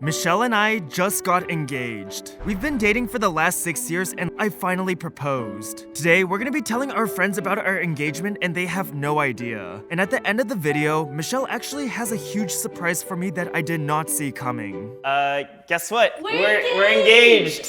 Michelle and I just got engaged. We've been dating for the last 6 years and I finally proposed. Today, we're gonna be telling our friends about our engagement and they have no idea. And at the end of the video, Michelle actually has a huge surprise for me that I did not see coming. Guess what? We're engaged.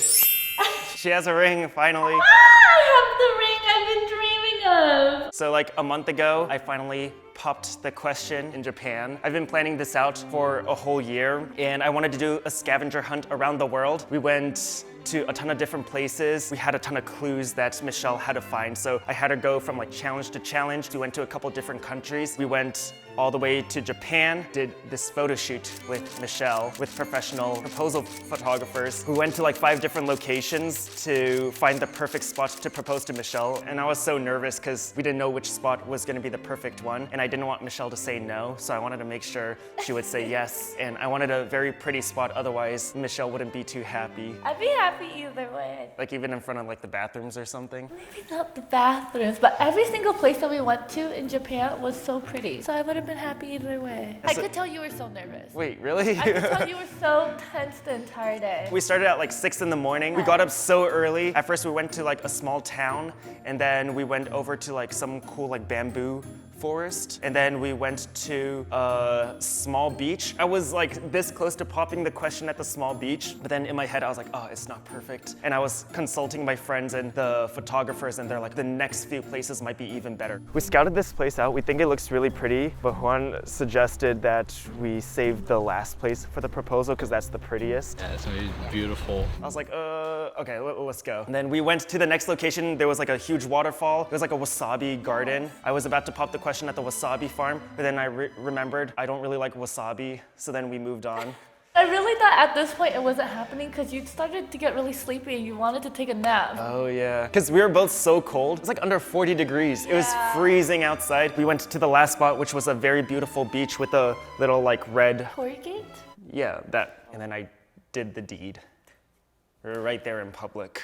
She has a ring, finally. I have the ring I've been dreaming of. So like a month ago, I finally popped the question in Japan. I've been planning this out for a whole year and I wanted to do a scavenger hunt around the world. We went to a ton of different places. We had a ton of clues that Michelle had to find. So I had her go from like challenge to challenge. We went to a couple different countries. We went all the way to Japan, did this photo shoot with Michelle, with professional proposal photographers. We went to like 5 different locations to find the perfect spot to propose to Michelle. And I was so nervous because we didn't know which spot was gonna be the perfect one. And I didn't want Michelle to say no, so I wanted to make sure she would say yes. And I wanted a very pretty spot, otherwise Michelle wouldn't be too happy. I'd be happy either way. Like even in front of like the bathrooms or something. Maybe not the bathrooms, but every single place that we went to in Japan was so pretty. So I would have been happy either way. I could tell you were so nervous. Wait, really? I could tell you were so tense the entire day. We started at like 6 in the morning. We got up so early. At first we went to like a small town and then we went over to like some cool like bamboo forest, and then we went to a small beach. I was like this close to popping the question at the small beach, but then in my head I was like, oh, it's not perfect. And I was consulting my friends and the photographers and they're like, the next few places might be even better. We scouted this place out. We think it looks really pretty, but Juan suggested that we save the last place for the proposal because that's the prettiest. Yeah, it's gonna be beautiful. I was like, okay, let's go. And then we went to the next location. There was like a huge waterfall. There was like a wasabi garden. I was about to pop the question at the wasabi farm, but then I remembered I don't really like wasabi, so then we moved on. I really thought at this point it wasn't happening because you started to get really sleepy and you wanted to take a nap. Oh yeah, because we were both so cold. It was like under 40 degrees. It was freezing outside. We went to the last spot, which was a very beautiful beach with a little like red... Torii gate? Yeah, that. And then I did the deed. We were right there in public,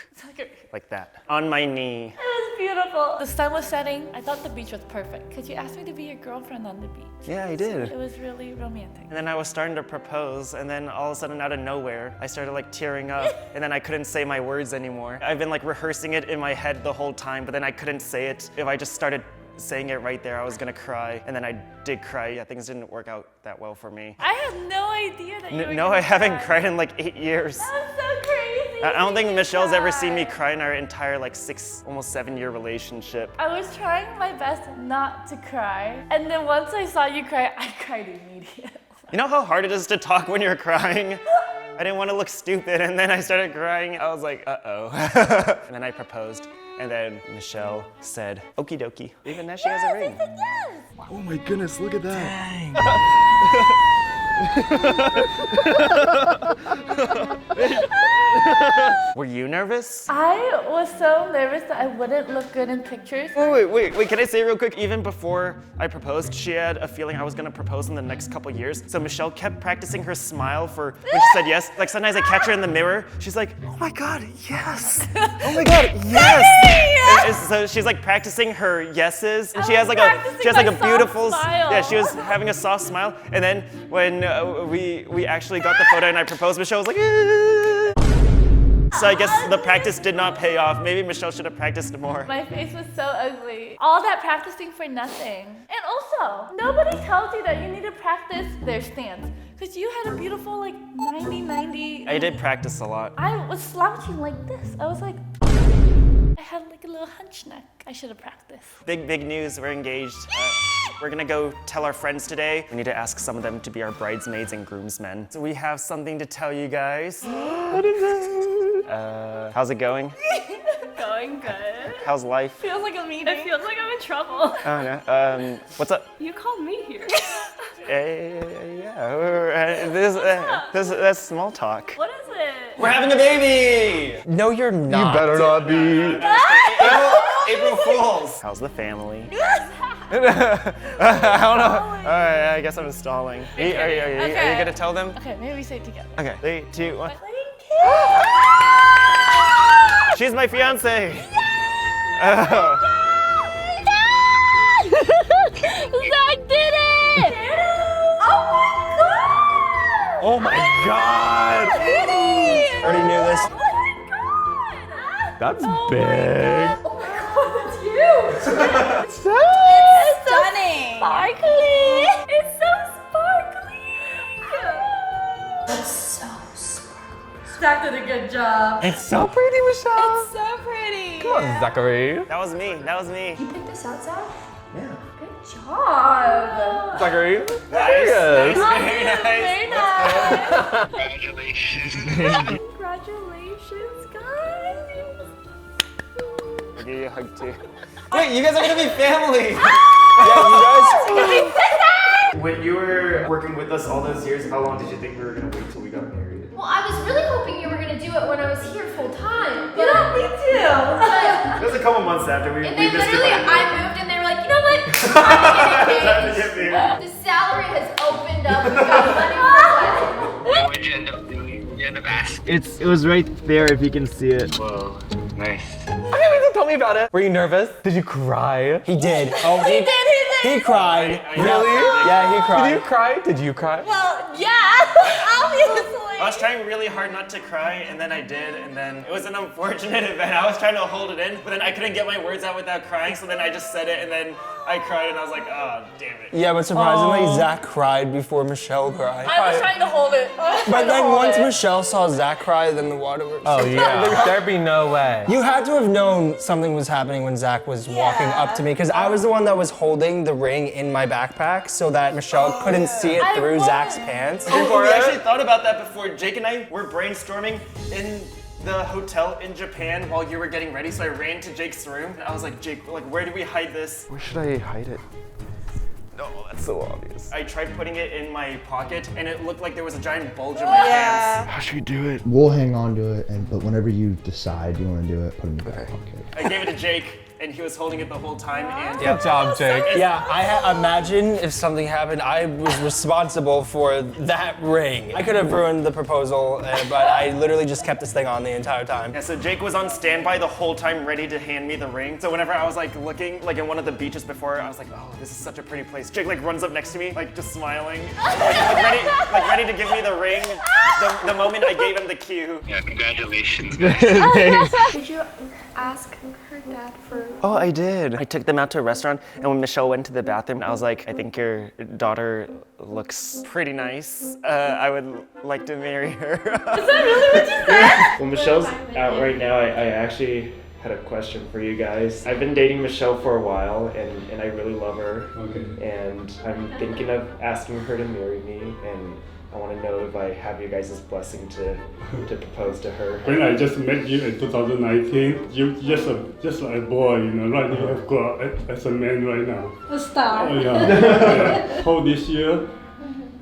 like that, on my knee. It was beautiful. The sun was setting. I thought the beach was perfect because you asked me to be your girlfriend on the beach. Yeah, I did. It was really romantic. And then I was starting to propose, and then all of a sudden, out of nowhere, I started like tearing up, and then I couldn't say my words anymore. I've been like rehearsing it in my head the whole time, but then I couldn't say it. If I just started saying it right there, I was gonna cry, and then I did cry. Yeah, things didn't work out that well for me. I had no idea that you were No, I haven't cried in like 8 years. That's so crazy. I don't think Michelle's ever seen me cry in our entire like 6, almost 7-year relationship. I was trying my best not to cry, and then once I saw you cry, I cried immediately. You know how hard it is to talk when you're crying? I didn't want to look stupid, and then I started crying. I was like, uh-oh. And then I proposed, and then Michelle said, okie dokie. Even now she has a ring. Yes. Oh my goodness, look at that. Were you nervous? I was so nervous that I wouldn't look good in pictures. Wait, can I say real quick, even before I proposed, she had a feeling I was gonna propose in the next couple years. So Michelle kept practicing her smile for when she said yes. Like sometimes I catch her in the mirror, she's like, oh my God, yes. Oh my God, yes. And so she's like practicing her yeses, and she has like a beautiful smile. Yeah, she was having a soft smile. And then when we actually got the photo and I proposed, Michelle was like, So I guess the practice did not pay off. Maybe Michelle should have practiced more. My face was so ugly. All that practicing for nothing. And also, nobody tells you that you need to practice their stance. Because you had a beautiful like 90-90. I did practice a lot. I was slouching like this. I was like, I had like a little hunch neck. I should have practiced. Big news, we're engaged. We're gonna go tell our friends today. We need to ask some of them to be our bridesmaids and groomsmen. So we have something to tell you guys. What is it? How's it going? Going good. How's life? Feels like a meeting. It feels like I'm in trouble. Oh no. What's up? You called me here. Yeah. That's small talk. What is it? We're having a baby! No, you're not. You better not be. April Fools! How's the family? I don't know. All right, I guess I'm stalling. Are you gonna tell them? Okay, maybe we say it together. Okay, 3, 2, 1. She's my fiance. Oh. Zach did it! Oh my God! That's Oh big. my god. Oh my god, that's huge. It's stunning. Sparkly. It's so sparkly. It's so sparkly. Zach did a good job. It's so pretty, Michelle. It's so pretty. Come on, Zachary. That was me. That was me. You picked this out, Zach? Yeah. Good job. Zachary. Nice. Yes. Very nice. Very nice. Congratulations. Congratulations, guys. I'll give you a hug too. Wait, you guys are gonna be family! When you were working with us all those years, how long did you think we were gonna wait till we got married? Well, I was really hoping you were gonna do it when I was here full time. But, Yeah, me too. but It was a couple months after we and we then missed it literally by a I month. moved and they were like, you know what? Time to get Time to engaged. get married. The salary has opened up. We've got money for the wedding. What did you end up doing? You end up asking. It was right there if you can see it. Whoa, nice. Tell me about it. Were you nervous? Did you cry? He did. Oh, He did. he cried. Really? Yeah, he Did cried. you cry? Did you cry? Well, yeah, obviously. I was trying really hard not to cry, and then I did, and then it was an unfortunate event. I was trying to hold it in, but then I couldn't get my words out without crying, so then I just said it, and then I cried, and I was like, oh, damn it. Yeah, but surprisingly, Zach cried before Michelle cried. I was trying to hold it. But then once Michelle saw Zach cry, then the water was... Oh yeah. There'd be no way. You had to have known something was happening when Zach was walking up to me, because I was the one that was holding the ring in my backpack so that Michelle couldn't see it I through love Zach's it. pants. Oh, we actually thought about that before. Jake and I were brainstorming in the hotel in Japan while you were getting ready, so I ran to Jake's room, and I was like, Jake, like, where do we hide this? Where should I hide it? No, that's so obvious. I tried putting it in my pocket, and it looked like there was a giant bulge in my pants. How should we do it? We'll hang on to it, but whenever you decide you want to do it, put it in your back pocket. I gave it to Jake, and he was holding it the whole time, and Good job, Jake. Yeah, imagine if something happened, I was responsible for that ring. I could have ruined the proposal, but I literally just kept this thing on the entire time. yeah, so Jake was on standby the whole time, ready to hand me the ring. So whenever I was like looking, like in one of the beaches before, I was like, oh, this is such a pretty place. Jake like runs up next to me, like just smiling, like ready to give me the ring. The moment I gave him the cue. Yeah, congratulations, guys. Did you ask her dad for... Oh, I did. I took them out to a restaurant, and when Michelle went to the bathroom, I was like, I think your daughter looks pretty nice. I would like to marry her. Is that really what you said? Well, Michelle's out right now. I actually had a question for you guys. I've been dating Michelle for a while, and I really love her. Okay. And I'm thinking of asking her to marry me, and I want to know if I have you guys' blessing to propose to her. When I just met you in 2019, you just like a boy, you know. Right now you have grown up as a man right now. A star. Oh yeah. Whole this year,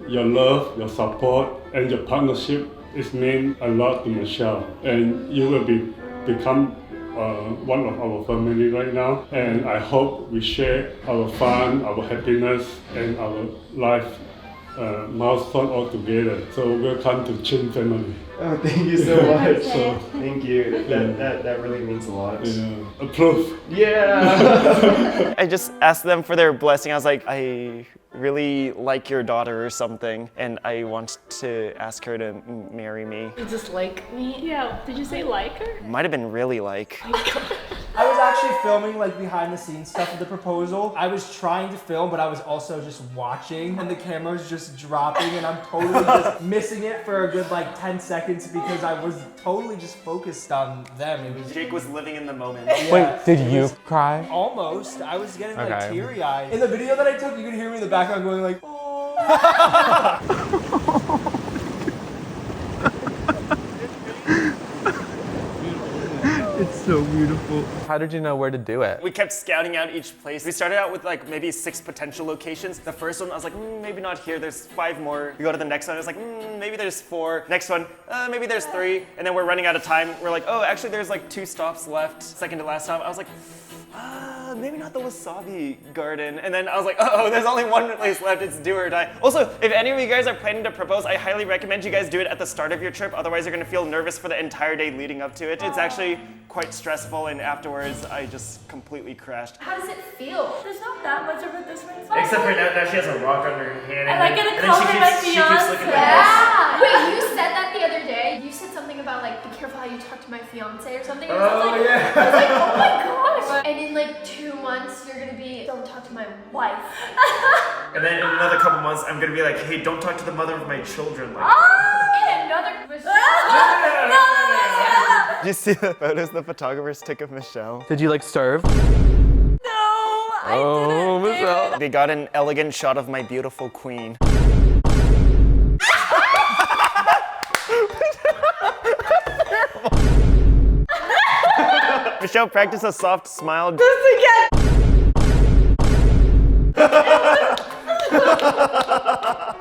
your love, your support, and your partnership is mean a lot to Michelle, and you will become one of our family right now. And I hope we share our fun, our happiness, and our life milestone all together. So welcome to Chin family. Oh, thank you so much. So, Thank you. That really means a lot. yeah, approve. Yeah. I just asked them for their blessing. I was like, I really like your daughter or something, and I want to ask her to marry me. You just like me? Yeah, did you say like her? Might have been really like. I was actually filming like behind the scenes stuff of the proposal. I was trying to film, but I was also just watching, and the camera was just dropping, and I'm totally just missing it for a good like 10 seconds because I was totally just focused on them. It was Jake was living in the moment. Wait, did you cry? almost. I was getting like Okay. teary-eyed. In the video that I took, you could hear me in the background going like, oh. It's so beautiful. How did you know where to do it? We kept scouting out each place. We started out with like maybe 6 potential locations. The first one, I was like, maybe not here. There's 5 more. We go to the next one. I was like, maybe there's 4. Next one, maybe there's 3. And then we're running out of time. We're like, oh, actually there's like 2 stops left. Second to last stop. I was like, maybe not the wasabi garden. And then I was like, oh, there's only 1 place left. It's do or die. Also, if any of you guys are planning to propose, I highly recommend you guys do it at the start of your trip. Otherwise, you're gonna feel nervous for the entire day leading up to it. It's actually quite stressful, and afterwards, I just completely crashed. How does it feel? There's not that much of a difference. Except for now she has a rock on her hand. And I get a then color like she keeps looking Beyonce. like this. Yeah. Wait, you said that the other day. You said something about like, be careful how you talk to my fiance or something. And I was like, I was like, oh my gosh. And in like 2 months, you're gonna be, don't talk to my wife. And then in another couple months, I'm gonna be like, hey, don't talk to the mother of my children. Like, And another. Did you see the photos the photographers took of Michelle? Did you like serve? Oh, Michelle. They got an elegant shot of my beautiful queen. Michelle, practice a soft smile.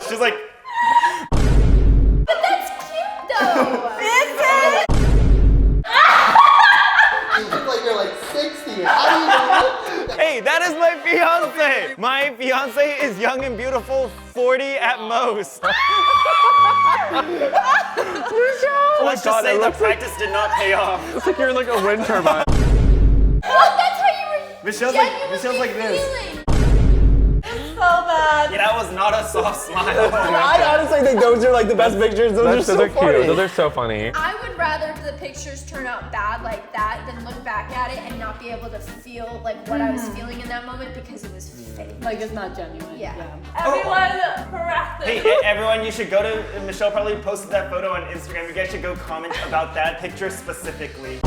She's like, But that's cute though. You look like you're like 60. How do you know? hey, that is my fiance. My fiance is young and beautiful, 40 at most. Let's just say the practice did not pay off. It's like you're in like a wind turbine. That's how you were Michelle's like this. feeling. Yeah, that was not a soft smile. I honestly think those are like the best pictures. Those are so funny. Those are so funny. I would rather the pictures turn out bad like that than look back at it and not be able to feel like what I was feeling in that moment because it was fake. Like it's not genuine. Yeah. Everyone, practice. Hey, everyone, you should go to, Michelle probably posted that photo on Instagram. You guys should go comment about that picture specifically.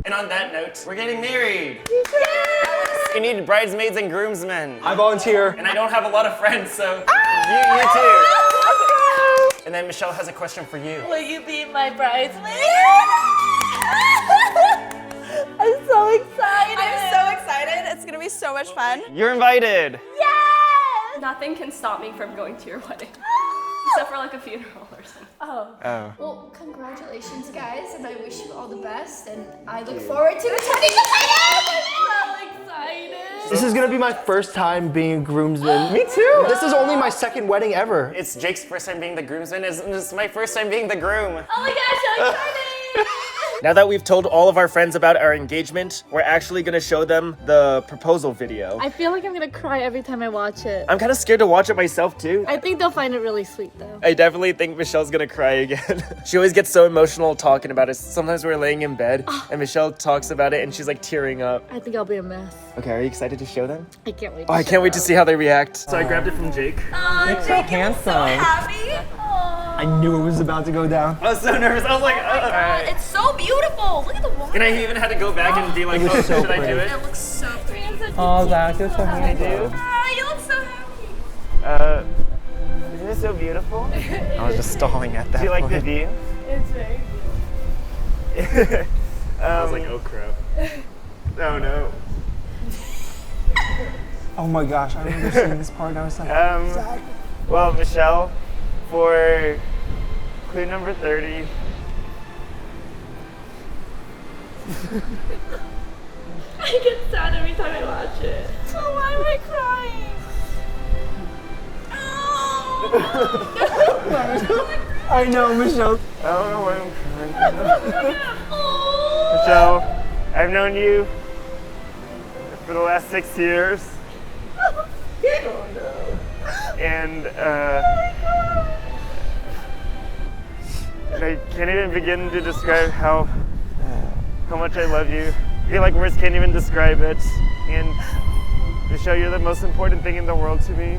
And on that note, we're getting married. You need bridesmaids and groomsmen. I volunteer. And I don't have a lot of friends, so you too. And then Michelle has a question for you. Will you be my bridesmaid? I'm so excited. I'm so excited. It's gonna be so much fun. You're invited. Yes! Nothing can stop me from going to your wedding. Except for like a funeral or something. Oh. Well, congratulations, guys, and I wish you all the best. And I look forward to attending the wedding. I'm so excited. This is gonna be my first time being a groomsman. Me too. This is only my second wedding ever. It's Jake's first time being the groomsman. It's my first time being the groom. Oh my gosh, so excited! Now that we've told all of our friends about our engagement, we're actually gonna show them the proposal video. I feel like I'm gonna cry every time I watch it. I'm kind of scared to watch it myself too. I think they'll find it really sweet though. I definitely think Michelle's gonna cry again. She always gets so emotional talking about it. Sometimes we're laying in bed and Michelle talks about it and she's like tearing up. I think I'll be a mess. Okay, are you excited to show them? I can't wait. Oh, I can't wait to see how they react. So I grabbed it from Jake. You're so handsome. I knew it was about to go down. I was so nervous. I was like, It's so beautiful. Look at the water. and I even had to go back and be like, oh, so should I do pretty. it? It looks so pretty. Oh, Zach, you're so handsome. You look so happy. Isn't it so beautiful? I was just stalling at that Do you like the point. view? It's very beautiful. I was like, oh crap. Oh no. Oh my gosh, I remember seeing this part and I was like, Zach. Well, Michelle, for clue number 30. I get sad every time I watch it. Oh, why am I crying? I know, Michelle. I don't know why I'm crying. Michelle, I've known you for the last 6 years. And I can't even begin to describe how much I love you. I feel like words can't even describe it. And Michelle, you're the most important thing in the world to me.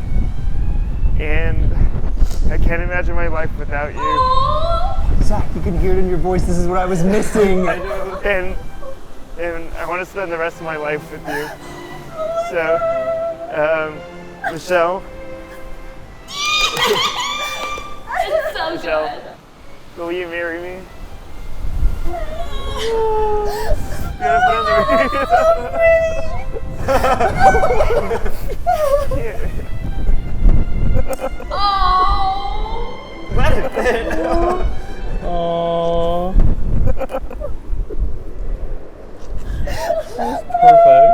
And I can't imagine my life without you. Zach, you can hear it in your voice. This is what I was missing. I know. And I want to spend the rest of my life with you. So, Michelle. It's so Michelle, good. will you marry me? You gotta put on the Here. Oh. Let it fit. Oh. That's perfect.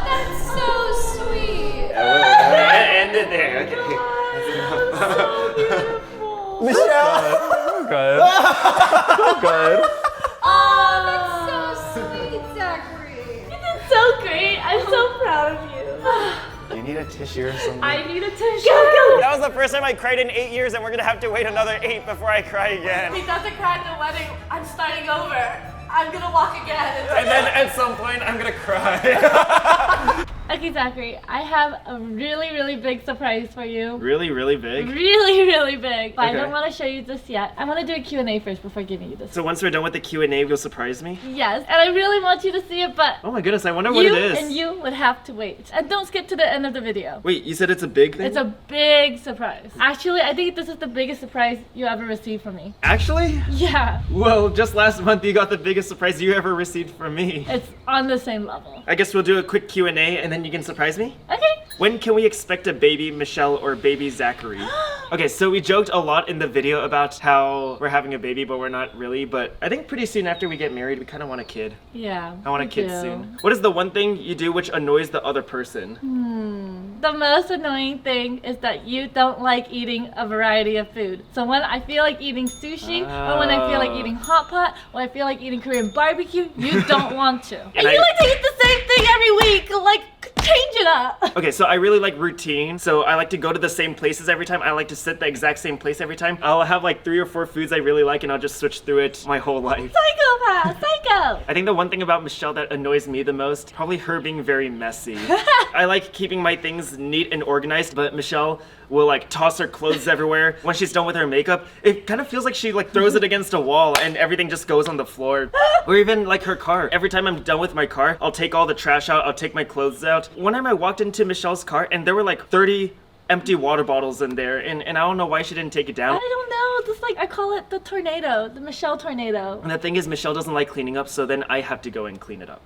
That's so sweet. End it there. Okay. Michelle. Good. So good. Oh, that's so sweet, Zachary. You did so great. I'm so proud of you. You need a tissue or something? I need a tissue. That was the first time I cried in 8 years, and we're gonna have to wait another 8 before I cry again. If he doesn't cry at the wedding, I'm starting over. I'm gonna walk again. And then at some point, I'm gonna cry. Okay, Zachary, I have a really, really big surprise for you. Really, really big? Really, really big. But I Okay. don't want to show you this yet. I want to do a Q&A first before giving you this. So once we're done with the Q&A, you'll surprise me? Yes, and I really want you to see it, but Oh my goodness, I wonder what you it is. and you would have to wait. And don't skip to the end of the video. Wait, you said it's a big thing? It's a big surprise. Actually, I think this is the biggest surprise you ever received from me. Actually? Yeah, Well, just last month you got the biggest surprise you ever received from me. it's on the same level. I guess we'll do a quick Q&A and then you can surprise me? Okay. When can we expect a baby Michelle or baby Zachary? Okay, so we joked a lot in the video about how we're having a baby, but we're not really. But I think pretty soon after we get married, we kind of want a kid. Yeah. I want a me kid too. soon. What is the one thing you do which annoys the other person? The most annoying thing is that you don't like eating a variety of food. So when I feel like eating sushi, or when I feel like eating hot pot, when I feel like eating Korean barbecue, you don't want to. And you like to eat the same thing every week. Like, change it up. Okay, so I really like routine. So I like to go to the same places every time. I like to sit the exact same place every time. I'll have like 3 or 4 foods I really like and I'll just switch through it my whole life. Psychopath, psycho. I think the one thing about Michelle that annoys me the most, probably her being very messy. I like keeping my things neat and organized, but Michelle will like toss her clothes everywhere. When she's done with her makeup, it kind of feels like she like throws it against a wall and everything just goes on the floor. Or even like her car. Every time I'm done with my car, I'll take all the trash out, I'll take my clothes out. One time I walked into Michelle's car and there were like 30 empty water bottles in there and I don't know why she didn't take it down. I don't know. It's like, I call it the tornado, the Michelle tornado. And the thing is, Michelle doesn't like cleaning up, so then I have to go and clean it up.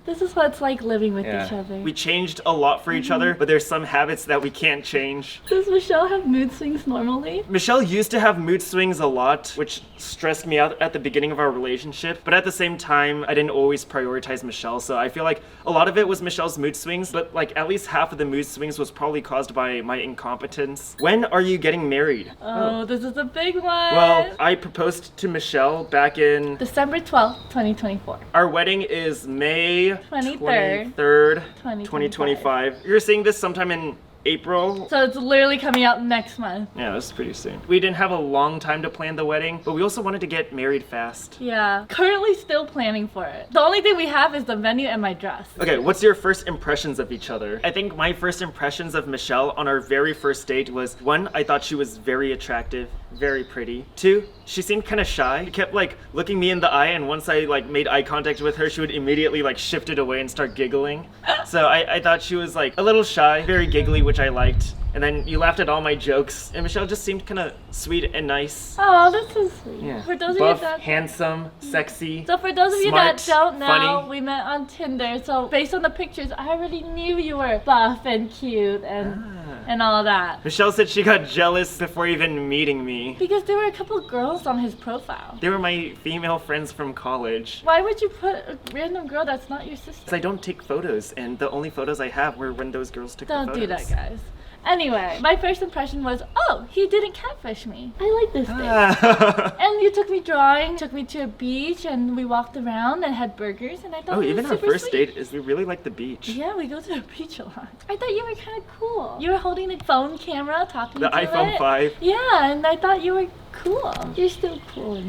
This is what it's like living with each other. We changed a lot for each other, but there's some habits that we can't change. Does Michelle have mood swings normally? Michelle used to have mood swings a lot, which stressed me out at the beginning of our relationship. But at the same time, I didn't always prioritize Michelle, so I feel like a lot of it was Michelle's mood swings, but like at least half of the mood swings was probably caused by my incompetence. When are you getting married? Oh, this is a big one. Well, I proposed to Michelle back in December 12th, 2024. Our wedding is May 23rd, 2025. You're seeing this sometime in April. So it's literally coming out next month. Yeah, this is pretty soon. We didn't have a long time to plan the wedding, but we also wanted to get married fast. Yeah, currently still planning for it. The only thing we have is the venue and my dress. Okay, what's your first impressions of each other? I think my first impressions of Michelle on our very first date was, 1, I thought she was very attractive, very pretty. 2, she seemed kind of shy. She kept like looking me in the eye, and once I like made eye contact with her, she would immediately like shift it away and start giggling. So I thought she was like a little shy, very giggly, which I liked. And then you laughed at all my jokes, and Michelle just seemed kind of sweet and nice. Oh, that's so sweet. Yeah. For those Buff, of you that handsome, sexy. So for those of you smart, that don't know, funny. we met on Tinder. So based on the pictures, I already knew you were buff and cute and all that. Michelle said she got jealous before even meeting me. Because there were a couple girls on his profile. They were my female friends from college. Why would you put a random girl that's not your sister? Because I don't take photos, and the only photos I have were when those girls took the Don't photos. do that, guys. Anyway, my first impression was, oh, he didn't catfish me. I like this thing. And you took me drawing, took me to a beach, and we walked around and had burgers, and I thought Oh, it was even our super first sweet. date is we really like the beach. Yeah, we go to the beach a lot. I thought you were kind of cool. You were holding a phone camera, talking The to iPhone it. 5. Yeah, and I thought you were cool. You're still cool.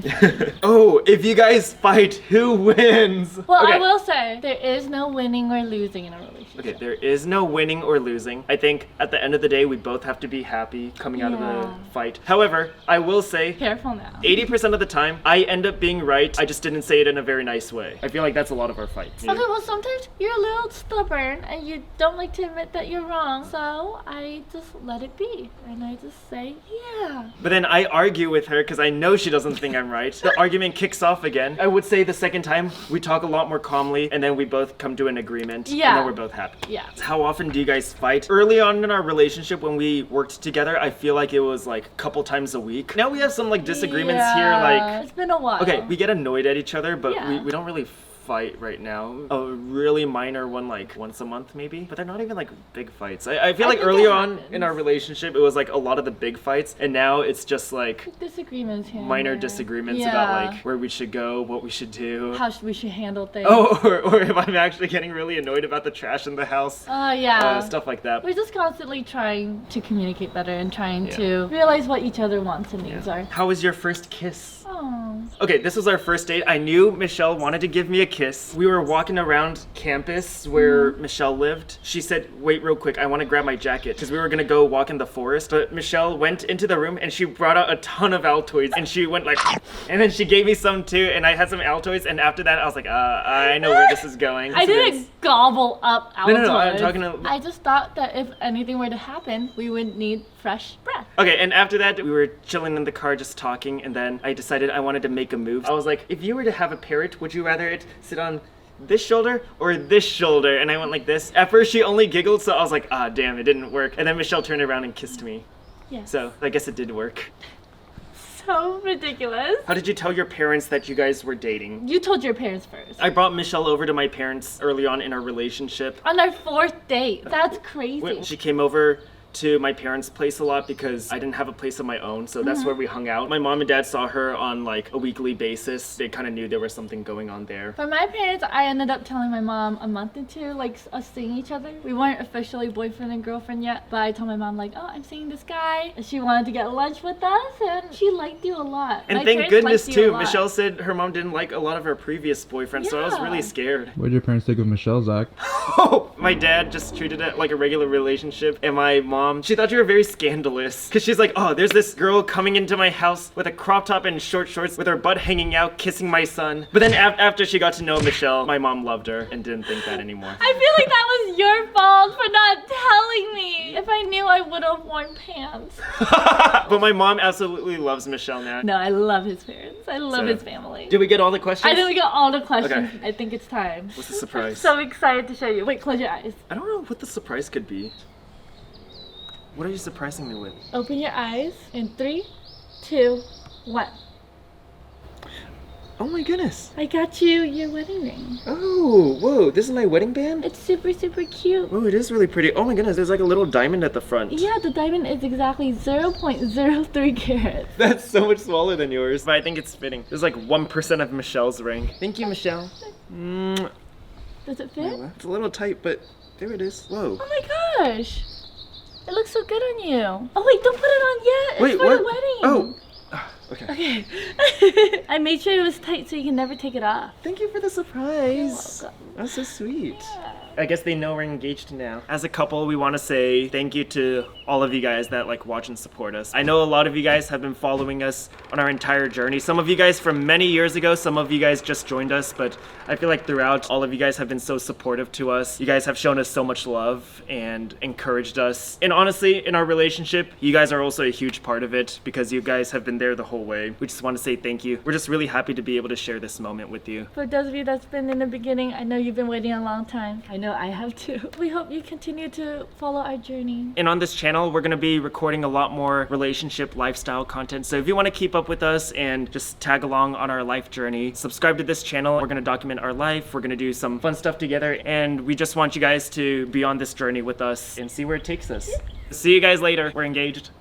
Oh, if you guys fight, who wins? Well, Okay. I will say, there is no winning or losing in a relationship. Okay, there is no winning or losing. I think at the end of the day, we both have to be happy coming out of the Yeah. fight. However, I will say, Careful now. 80% of the time, I end up being right. I just didn't say it in a very nice way. I feel like that's a lot of our fights. Okay, well, sometimes you're a little stubborn and you don't like to admit that you're wrong. So I just let it be. And I just say, yeah. But then I argue with her because I know she doesn't think I'm right. The argument kicks off again. I would say the second time, we talk a lot more calmly and then we both come to an agreement. Yeah. And then we're both happy. Yeah. How often do you guys fight? Early on in our relationship when we worked together, I feel like it was like a couple times a week. Now we have some like disagreements here, like it's been a while. okay, we get annoyed at each other, but Yeah. we don't really fight right now. A really minor one, like once a month maybe. But they're not even like big fights. I feel like earlier on in our relationship, it was like a lot of the big fights. And now it's just like disagreements here. Minor disagreements about like where we should go, what we should do. How we should handle things. Oh, or if I'm actually getting really annoyed about the trash in the house. Stuff like that. We're just constantly trying to communicate better and trying to realize what each other wants and needs are. How was your first kiss? Oh. Okay, this was our first date. I knew Michelle wanted to give me a kiss. We were walking around campus where Michelle lived. She said, wait real quick, I want to grab my jacket because we were going to go walk in the forest. But Michelle went into the room and she brought out a ton of Altoids and she went like, and then she gave me some too and I had some Altoids and after that I was like, I know where this is going. I didn't gobble up Altoids. No, I'm talking to... I just thought that if anything were to happen, we would need fresh breath. Okay, and after that, we were chilling in the car just talking, and then I decided I wanted to make a move. I was like, if you were to have a parrot, would you rather it sit on this shoulder or this shoulder? And I went like this. At first, she only giggled, so I was like, ah, damn, it didn't work. And then Michelle turned around and kissed me. Yes. So I guess it did work. So ridiculous. How did you tell your parents that you guys were dating? You told your parents first. I brought Michelle over to my parents early on in our relationship. On our 4th date. That's crazy. She came over to my parents' place a lot because I didn't have a place of my own, so that's where we hung out. My mom and dad saw her on like a weekly basis. They kind of knew there was something going on there. For my parents, I ended up telling my mom a month into like us seeing each other. We weren't officially boyfriend and girlfriend yet, but I told my mom like, oh, I'm seeing this guy. And she wanted to get lunch with us and she liked you a lot. And my thank goodness too, Michelle said her mom didn't like a lot of her previous boyfriends, so I was really scared. What did your parents think of Michelle, Zach? Oh, my dad just treated it like a regular relationship, and my mom, she thought you were very scandalous because she's like, oh, there's this girl coming into my house with a crop top and short shorts with her butt hanging out kissing my son. But then after she got to know Michelle, my mom loved her and didn't think that anymore. I feel like that was your fault for not telling me. If I knew, I would have worn pants. But my mom absolutely loves Michelle now. No, I love his parents. I love his family. Did we get all the questions? I think we got all the questions. Okay. I think it's time. What's the surprise? I'm so excited to show you. Wait, close your eyes. I don't know what the surprise could be. What are you surprising me with? Open your eyes in 3, 2, 1. Oh my goodness. I got you your wedding ring. Oh, whoa, this is my wedding band? It's super, super cute. Oh, it is really pretty. Oh my goodness, there's like a little diamond at the front. Yeah, the diamond is exactly 0.03 carats. That's so much smaller than yours. But I think it's fitting. There's like 1% of Michelle's ring. Thank you, Michelle. Does it fit? It's a little tight, but there it is. Whoa. Oh my gosh. It looks so good on you. Oh wait, don't put it on yet. Wait, it's for what? the wedding. Oh. Okay. Okay. I made sure it was tight so you can never take it off. Thank you for the surprise. You're welcome. That's so sweet. Yeah. I guess they know we're engaged now. As a couple, we want to say thank you to all of you guys that like watch and support us. I know a lot of you guys have been following us on our entire journey. Some of you guys from many years ago, some of you guys just joined us, but I feel like throughout, all of you guys have been so supportive to us. You guys have shown us so much love and encouraged us. And honestly, in our relationship, you guys are also a huge part of it because you guys have been there the whole way. We just want to say thank you. We're just really happy to be able to share this moment with you. For those of you that's been in the beginning, I know you've been waiting a long time. I know I have too. We hope you continue to follow our journey. And on this channel, we're going to be recording a lot more relationship lifestyle content. So if you want to keep up with us and just tag along on our life journey, subscribe to this channel. We're going to document our life. We're going to do some fun stuff together. And we just want you guys to be on this journey with us and see where it takes us. See you guys later. We're engaged.